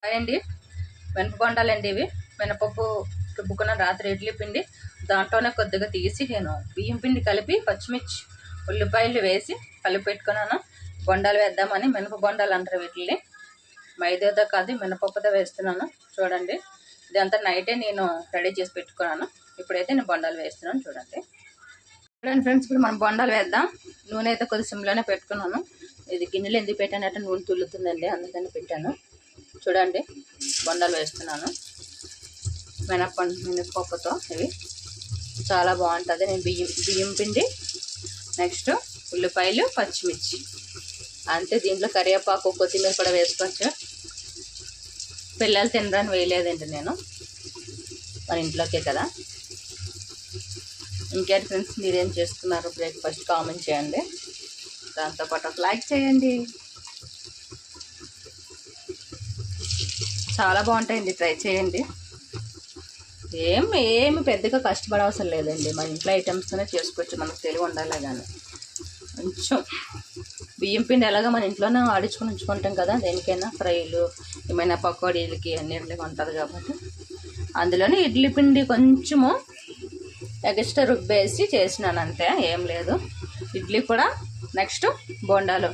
అండి మినపబొండాలండి ఇవి. మినపప్పు రుబ్బుకున్న రాత్రి ఇడ్లీ పిండి, దాంట్లోనే కొద్దిగా తీసి నేను బియ్యం పిండి కలిపి పచ్చిమిర్చి ఉల్లిపాయలు వేసి కలిపి పెట్టుకున్నాను. బొండాలు వేద్దామని. మినప బొండాలు అంటారు వీటిని. మైదాతో కాదు మినపప్పుతో వేస్తున్నాను. చూడండి, ఇదంతా నైటే నేను రెడీ చేసి పెట్టుకున్నాను. ఇప్పుడైతే నేను బొండాలు వేస్తున్నాను. చూడండి ఫ్రెండ్స్, ఇప్పుడు మనం బొండాలు వేద్దాం. నూనె అయితే కొద్ది సిమ్లోనే పెట్టుకున్నాను. ఇది గిన్నెలు ఎందుకు పెట్టానంటే నూనె తుల్లుతుందండి, అందుకని పెట్టాను. చూడండి, బొండాలు వేస్తున్నాను మినపప్పుతో. ఇవి చాలా బాగుంటుంది. నేను బియ్యం పిండి, నెక్స్ట్ ఉల్లిపాయలు, పచ్చిమిర్చి అంతే. దీంట్లో కరివేపాకు, కొత్తిమీర కూడా వేసుకోవచ్చు. పిల్లలు తినడానికి వేయలేదండి నేను, మన ఇంట్లోకే కదా. ఇంకేంటి ఫ్రెండ్స్, మీరేం చేస్తున్నారు బ్రేక్ఫాస్ట్? కామెంట్ చేయండి. దాంతోపాటు ఒక లైక్ చేయండి. చాలా బాగుంటాయండి, ట్రై చేయండి. ఏమి పెద్దగా కష్టపడవసరం లేదండి. మన ఇంట్లో ఐటమ్స్తోనే చేసుకోవచ్చు. మనకు తెలివి ఉండాలి కానీ. కొంచెం బియ్యం పిండి ఎలాగో మన ఇంట్లోనే ఆడించుకొని ఉంచుకుంటాం కదా, దేనికైనా ఫ్రైలు, ఏమైనా పకోడీలకి అన్నిటికి ఉంటుంది కాబట్టి. అందులోనే ఇడ్లీ పిండి కొంచెము ఎక్స్ట్రా రుబ్బేసి చేసినాను, అంతే, ఏం లేదు. ఇడ్లీ కూడా, నెక్స్ట్ బోండాలు.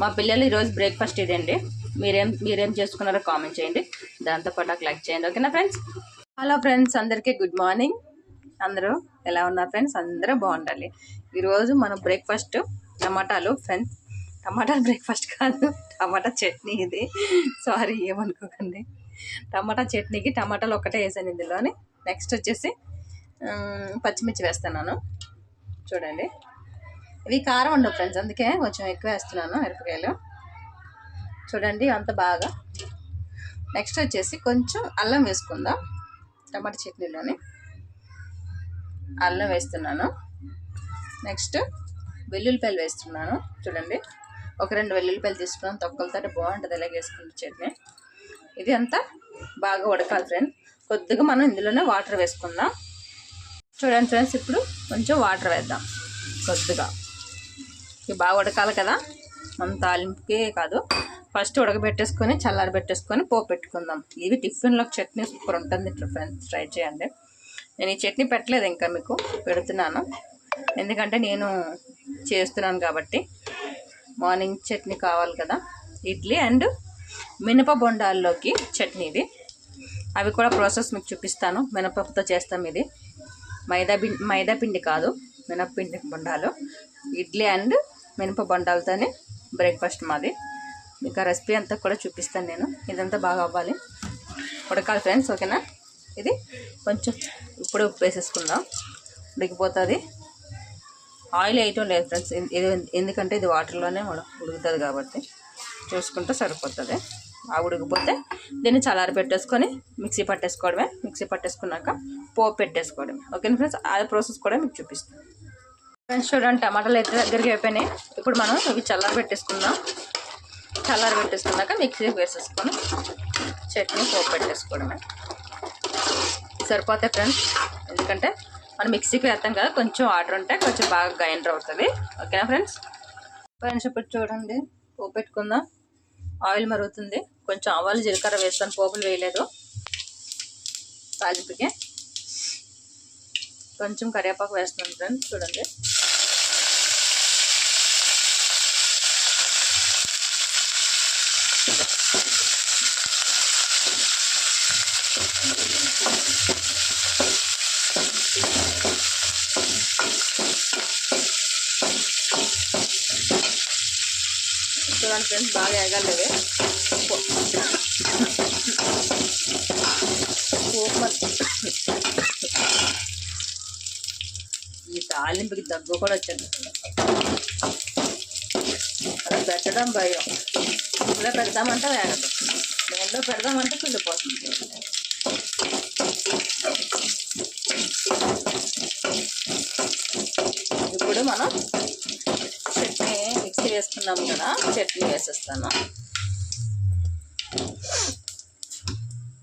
మా పిల్లలు ఈరోజు బ్రేక్ఫాస్ట్ ఇదండి. మీరేం చేసుకున్నారో కామెంట్ చేయండి. దాంతోపాటు ఒక లైక్ చేయండి. ఓకేనా ఫ్రెండ్స్? హలో ఫ్రెండ్స్, అందరికీ గుడ్ మార్నింగ్. అందరూ ఎలా ఉన్నారు ఫ్రెండ్స్? అందరూ బాగుండాలి. ఈరోజు మన బ్రేక్ఫాస్ట్ టమాటాలు ఫ్రెండ్స్. టమాటాలు బ్రేక్ఫాస్ట్ కాదు, టమాటా చట్నీ ఇది. సారీ, ఏమనుకోకండి. టమాటా చట్నీకి టమాటాలు ఒక్కటే వేసాను ఇందులోని. నెక్స్ట్ వచ్చేసి పచ్చిమిర్చి వేస్తున్నాను. చూడండి, ఇవి కారం ఉండవు ఫ్రెండ్స్, అందుకే కొంచెం ఎక్కువ వేస్తున్నాను మిరపకాయలు. చూడండి, అంత బాగా. నెక్స్ట్ వచ్చేసి కొంచెం అల్లం వేసుకుందాం. టమాటా చట్నీలోని అల్లం వేస్తున్నాను. నెక్స్ట్ వెల్లుల్లిపాయలు వేస్తున్నాను. చూడండి, ఒక 2 వెల్లుల్లిపాయలు తీసుకున్నాను తొక్కలతో. బాగుంటుంది ఇలాగ వేసుకుంటే చట్నీ. ఇది అంతా బాగా ఉడకాలి ఫ్రెండ్స్. కొద్దిగా మనం ఇందులోనే వాటర్ వేసుకుందాం. చూడండి ఫ్రెండ్స్, ఇప్పుడు కొంచెం వాటర్ వేద్దాం కొద్దిగా. ఇవి బాగా ఉడకాలి కదా, మనం తాలింపుకే కాదు. ఫస్ట్ ఉడకబెట్టేసుకొని చల్లారబెట్టేసుకొని పోపు పెట్టుకుందాం. ఇవి టిఫిన్లోకి చట్నీ సూపర్ ఉంటుంది ఫ్రెండ్స్, ట్రై చేయండి. నేను ఈ చట్నీ పెట్టలేదు, ఇంకా మీకు పెడుతున్నాను. ఎందుకంటే నేను చేస్తున్నాను కాబట్టి. మార్నింగ్ చట్నీ కావాలి కదా, ఇడ్లీ అండ్ మినప బొండాల్లోకి చట్నీ ఇది. అవి కూడా ప్రాసెస్ మీకు చూపిస్తాను. మినపప్పుతో చేస్తాం ఇది. మైదా పిండి కాదు, మినపపిండి బొండాలు. ఇడ్లీ అండ్ మినప బొండాలతోనే బ్రేక్ఫాస్ట్ మాది. మీకు ఆ రెసిపీ అంతా కూడా చూపిస్తాను నేను. ఇదంతా బాగా అవ్వాలి, ఉడకాలి ఫ్రెండ్స్. ఓకేనా? ఇది కొంచెం ఇప్పుడు ఉప్పు వేసేసుకుందాం, ఉడికిపోతుంది. ఆయిల్ వేయటం లేదు ఫ్రెండ్స్, ఇది ఎందుకంటే ఇది వాటర్లోనే ఉడుకుతుంది కాబట్టి చూసుకుంటే సరిపోతుంది. ఆ ఉడికిపోతే దీన్ని చల్లారి పెట్టేసుకొని మిక్సీ పట్టేసుకోవడమే. మిక్సీ పట్టేసుకున్నాక పోపు పెట్టేసుకోవడమే. ఓకేనా ఫ్రెండ్స్? ఆ ప్రాసెస్ కూడా మీకు చూపిస్తాను. ఫ్రెండ్స్ చూడండి, టమాటాలు అయితే దగ్గరికి అయిపోయినాయి. ఇప్పుడు మనం ఇవి చల్లారి పెట్టేసుకుందాం. చల్లారి పెట్టేసుకున్నాక మిక్సీకి వేసేసుకొని చట్నీ పోపు పెట్టేసుకోవడమే. సరిపోతాయి ఫ్రెండ్స్, ఎందుకంటే మనం మిక్సీకి వేస్తాం కదా, కొంచెం వాటర్ ఉంటే కొంచెం బాగా గ్రైండర్ అవుతుంది. ఓకేనా ఫ్రెండ్స్? ఇప్పుడు చూడండి, పోపు పెట్టుకుందాం. ఆయిల్ మరుగుతుంది. కొంచెం ఆవాలు జీలకర్ర వేస్తాను, పోపులు వేయలేదు. తాలింపుకి కొంచెం కరివేపాకు వేస్తున్నాను ఫ్రెండ్స్. చూడండి, చూడండి ఫ్రెండ్స్, బాగా ఎగాలి. ఈ తాలింపుకి దగ్గు కూడా వచ్చింది. అలా పెట్టడం భయం. ఇందులో పెడదామంటే వేగదు, నేలలో పెడదామంటే కుళ్ళిపోతుంది. ఇప్పుడు మనం చట్నీ మిక్సీ వేసుకున్నాము కదా, చట్నీ వేసేస్తాను.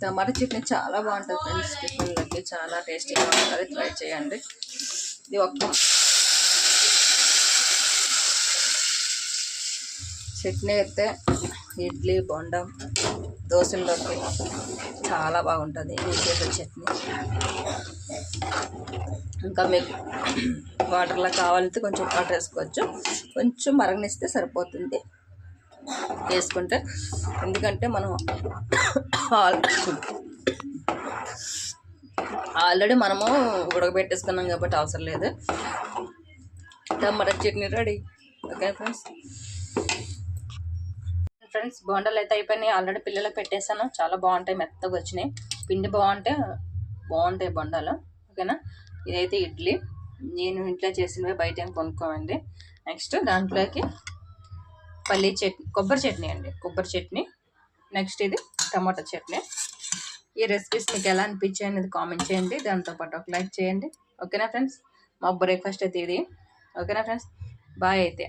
టమాటా చట్నీ చాలా బాగుంటుంది ఫ్రెండ్స్, టిఫిన్లకి చాలా టేస్టీగా ఉంటుంది. ట్రై చేయండి. ఇది ఒక చట్నీ అయితే ఇడ్లీ బొండా దోశల్లోకి చాలా బాగుంటుంది ఈ చేసే చట్నీ. ఇంకా మీకు వాటర్లా కావాలంటే కొంచెం వాటర్ వేసుకోవచ్చు, కొంచెం మరగనిస్తే సరిపోతుంది వేసుకుంటే. ఎందుకంటే మనం ఆల్రెడీ మనము ఉడకబెట్టేసుకున్నాం కాబట్టి అవసరం లేదు. టమాటా చట్నీ రెడీ. ఓకే ఫ్రెండ్స్ బోండాలు అయితే అయిపోయినాయి. ఆల్రెడీ పిల్లలకు పెట్టేశాను. చాలా బాగుంటాయి, మెత్తగా వచ్చినాయి. పిండి బాగుంటాయి బొండాలు. ఓకేనా. ఇదైతే ఇడ్లీ, నేను ఇంట్లో చేసినవి బయట ఏం కొనుక్కోమండి. నెక్స్ట్ దాంట్లోకి పల్లీ చట్నీ, కొబ్బరి చట్నీ అండి, కొబ్బరి చట్నీ. నెక్స్ట్ ఇది టమాటా చట్నీ. ఈ రెసిపీస్ మీకు ఎలా అనిపించాయి అనేది కామెంట్ చేయండి, దాంతోపాటు ఒక లైక్ చేయండి. ఓకేనా ఫ్రెండ్స్. మా బ్రేక్ఫాస్ట్ అయితే ఇది. ఓకేనా ఫ్రెండ్స్. బాయ్ అయితే.